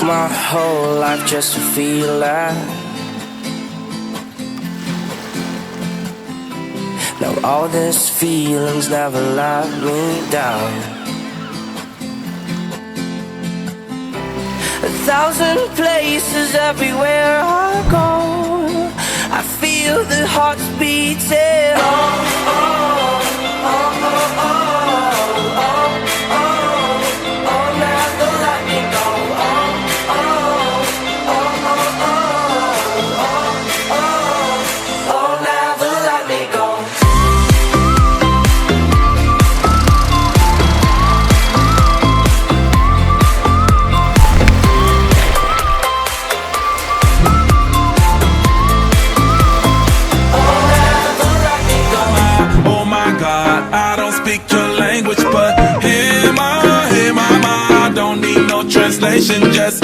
my whole life just to feel that. Now all these feelings never let me down. 1,000 places everywhere I go, I feel the hearts beating. Oh, oh, oh, oh, oh, oh, oh, oh, never let me go. Oh, oh, oh, oh, oh, oh, oh, oh, never let me go. I don't speak your language, but hey mama, I don't need no translation. Just